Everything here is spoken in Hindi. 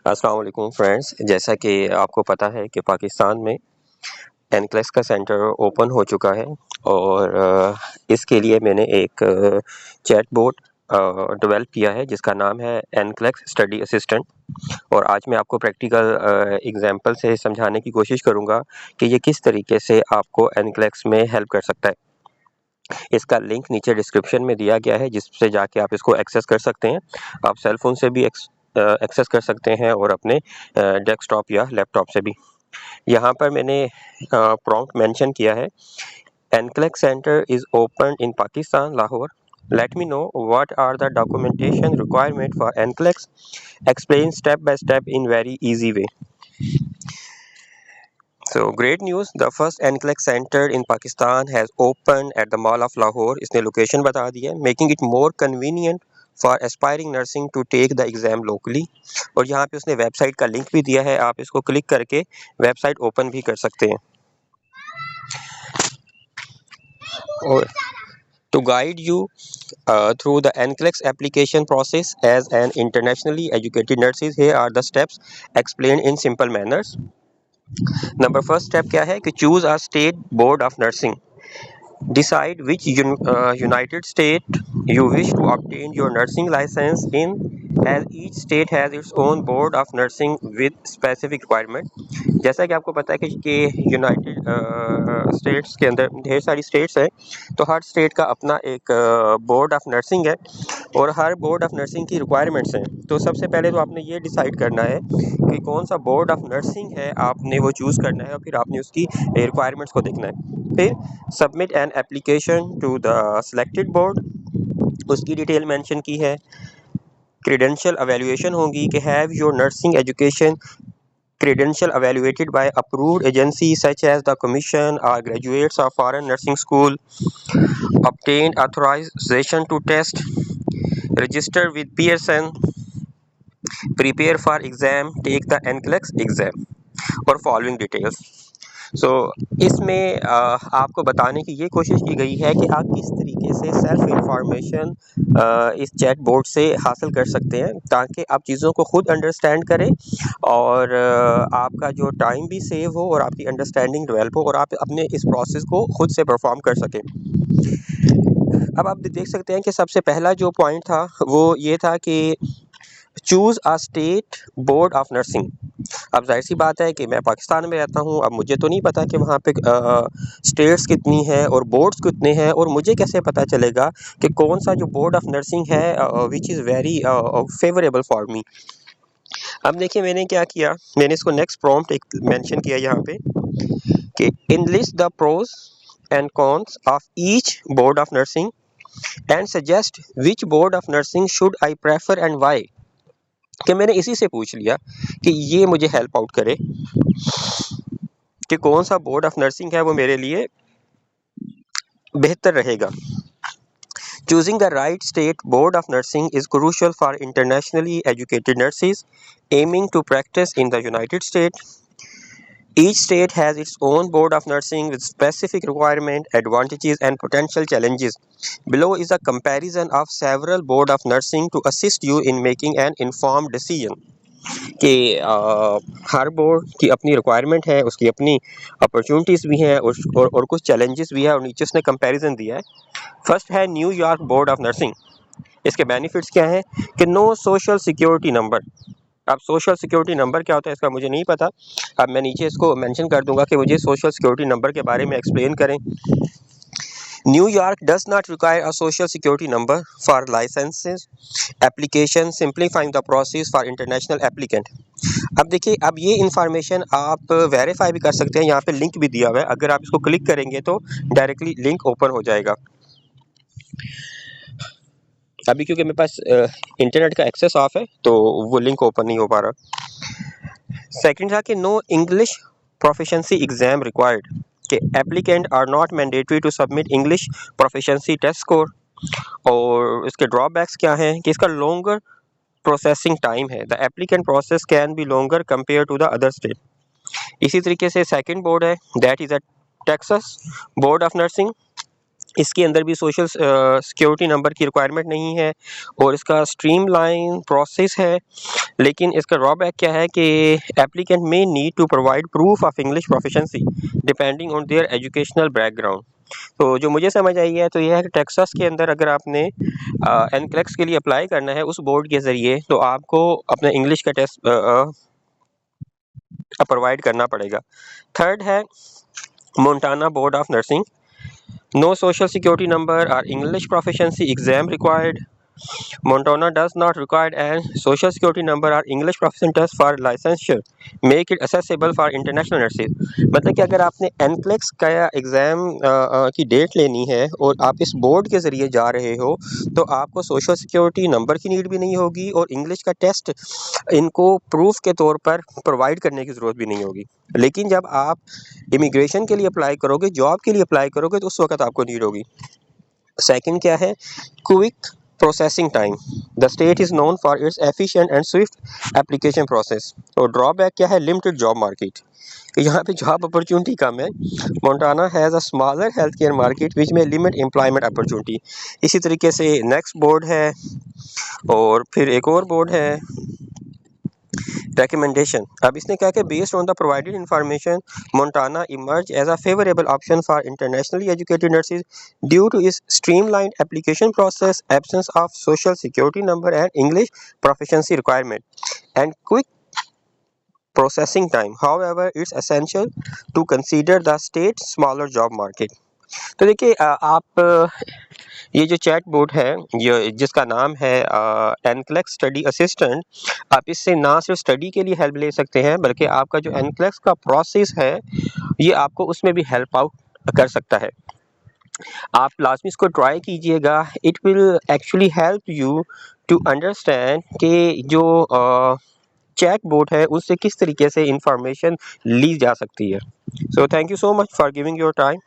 अस्सलाम वालेकुम फ्रेंड्स। जैसा कि आपको पता है कि पाकिस्तान में एनक्लेक्स का सेंटर ओपन हो चुका है और इसके लिए मैंने एक चैट बोट डेवलप किया है जिसका नाम है एनक्लेक्स स्टडी असिस्टेंट। और आज मैं आपको प्रैक्टिकल एग्जांपल से समझाने की कोशिश करूंगा कि ये किस तरीके से आपको एनक्लेक्स में हेल्प कर सकता है। इसका लिंक नीचे डिस्क्रिप्शन में दिया गया है जिससे जाके आप इसको एक्सेस कर सकते हैं। आप सेल फोन से भी एक्सेस कर सकते हैं और अपने डेस्कटॉप या लैपटॉप से भी। यहाँ पर मैंने प्रॉम्प्ट मेंशन किया है, NCLEX centre is open in Pakistan Lahore, let me know what are the documentation requirement for NCLEX, explain step by step in very easy way. So great news, the first NCLEX center in Pakistan has opened at the Mall of Lahore. इसने लोकेशन बता दी है, making it more convenient for aspiring nursing to take the exam locally. और यहाँ पे उसने वेबसाइट का लिंक भी दिया है, आप इसको क्लिक करके वेबसाइट ओपन भी कर सकते हैं। और to guide you through the NCLEX application process as an internationally educated nurse, here are the steps explained in simple manners. Number first step क्या है कि choose a state board of nursing, decide which United state you wish to obtain your nursing license in, as each state has its own board of nursing with specific requirement. जैसा कि आपको पता है कि यूनाइटेड स्टेट्स के अंदर ढेर सारी स्टेट्स हैं, तो हर स्टेट का अपना एक बोर्ड ऑफ नर्सिंग है और हर बोर्ड ऑफ नर्सिंग की रिक्वायरमेंट्स हैं। तो सबसे पहले तो आपने ये डिसाइड करना है कि कौन सा बोर्ड ऑफ नर्सिंग है, आपने वो चूज़ करना है और फिर आपने उसकी रिक्वायरमेंट्स को देखना है। फिर submit an application to the selected board, उसकी डिटेल मेंशन की है। क्रेडेंशियल एवेल्यूएशन होगी कि have your nursing education credential evaluated by approved agencies such as the commission or graduates of foreign nursing school, obtained authorization to test, register with Pearson, prepare for exam, take the NCLEX exam और फॉलोइंग डिटेल्स। इसमें आपको बताने की ये कोशिश की गई है कि आप किस तरीके से सेल्फ इंफॉर्मेशन इस चैट बोर्ड से हासिल कर सकते हैं ताकि आप चीज़ों को खुद अंडरस्टैंड करें और आपका जो टाइम भी सेव हो और आपकी अंडरस्टैंडिंग डेवलप हो और आप अपने इस प्रोसेस को खुद से परफॉर्म कर सकें। अब आप देख सकते हैं कि सबसे पहला जो पॉइंट था वो ये था कि choose a state board of nursing. अब जाहिर सी बात है कि मैं पाकिस्तान में रहता हूँ, अब मुझे तो नहीं पता कि वहाँ पे स्टेट्स कितनी हैं और बोर्ड्स कितने हैं, और मुझे कैसे पता चलेगा कि कौन सा जो बोर्ड ऑफ नर्सिंग है which is very favourable for me. अब देखिए मैंने क्या किया, मैंने इसको नेक्स्ट प्रॉम्प्ट एक मेंशन किया यहाँ पे कि enlist the pros and cons of each board of nursing and suggest which board of nursing should I prefer and why. कि मैंने इसी से पूछ लिया कि ये मुझे हेल्प आउट करे कि कौन सा बोर्ड ऑफ नर्सिंग है वो मेरे लिए बेहतर रहेगा। Choosing the right state board of nursing is crucial for internationally educated nurses aiming to practice in the United States. Each state has its own board of nursing with specific requirements, advantages, and potential challenges. Below is a comparison of several board of nursing to assist you in making an informed decision. कि हर बोर्ड की अपनी रिक्वायरमेंट है, उसकी अपनी अपॉर्चुनिटीज़ भी हैं और कुछ चैलेंजेस भी है और नीचे उसने कंपैरिजन दिया है। फर्स्ट है न्यूयॉर्क बोर्ड ऑफ नर्सिंग। इसके बेनिफिट्स क्या हैं कि नो सोशल सिक्योरिटी नंबर। अब सोशल सिक्योरिटी नंबर क्या होता है इसका मुझे नहीं पता, अब मैं नीचे इसको मेंशन कर दूंगा कि मुझे सोशल सिक्योरिटी नंबर के बारे में एक्सप्लेन करें। New York does not require a social security number for licenses application, simplifying the process for international applicant. अब देखिए, अब ये इंफॉर्मेशन आप वेरीफाई भी कर सकते हैं, यहाँ पे लिंक भी दिया हुआ है, अगर आप इसको क्लिक करेंगे तो डायरेक्टली लिंक ओपन हो जाएगा। अभी क्योंकि मेरे पास इंटरनेट का एक्सेस ऑफ है तो वो लिंक ओपन नहीं हो पा रहा। सेकंड था कि no English proficiency exam required, कि applicant are not mandatory to submit English proficiency test score. और इसके ड्रॉबैक्स क्या हैं कि इसका लॉन्गर प्रोसेसिंग टाइम है, the applicant process can be longer compare to the other state. इसी तरीके से सेकंड बोर्ड है that is a Texas board of nursing. इसके अंदर भी सोशल सिक्योरिटी नंबर की रिक्वायरमेंट नहीं है और इसका स्ट्रीमलाइन प्रोसेस है। लेकिन इसका ड्रॉबैक क्या है कि एप्लीकेंट में need to provide proof of English proficiency depending on their educational background. तो जो मुझे समझ आई है तो यह है कि टेक्सास के अंदर अगर आपने एनक्लेक्स के लिए अप्लाई करना है उस बोर्ड के ज़रिए, तो आपको अपने इंग्लिश का टेस्ट प्रोवाइड करना पड़ेगा। थर्ड है Montana board of nursing. No social security number और English proficiency exam required. Montana does not require a social security number or English proficiency test for licensure, make it accessible for international nurses। मतलब कि अगर आपने NCLEX का एग्ज़ाम की डेट लेनी है और आप इस बोर्ड के ज़रिए जा रहे हो, तो आपको सोशल सिक्योरिटी नंबर की नीड भी नहीं होगी और इंग्लिश का टेस्ट इनको प्रूफ के तौर पर प्रोवाइड करने की ज़रूरत भी नहीं होगी। लेकिन जब आप इमिग्रेशन के लिए अप्लाई करोगे, जॉब के लिए अप्लाई करोगे, तो उस वक्त आपको नीड होगी। सेकंड क्या है? Quick processing time. The state is known for its efficient and Swift application process. और ड्रॉबैक क्या है? Limited job market. यहाँ पे जॉब अपॉर्चुनिटी कम है। Montana has a smaller health care market which में लिमिट एम्प्लॉयमेंट अपॉर्चुनिटी। इसी तरीके से नेक्स्ट बोर्ड है और फिर एक और बोर्ड है recommendation। अब इसने कहा कि based on the provided information, Montana emerged as a favorable option for internationally educated nurses due to its streamlined application process, absence of social security number and English proficiency requirement, and quick processing time. However, it's essential to consider the state's smaller job market। तो देखिए ये जो चैट बोट है, ये जिसका नाम है एनक्लेक्स स्टडी असिस्टेंट, आप इससे ना सिर्फ स्टडी के लिए हेल्प ले सकते हैं बल्कि आपका जो एनक्लेक्स का प्रोसेस है ये आपको उसमें भी हेल्प आउट कर सकता है। आप लाजमी इसको ट्राई कीजिएगा। It will actually help you to understand कि जो चैट बोट है उससे किस तरीके से इंफॉर्मेशन ली जा सकती है। So thank you so much for giving your time.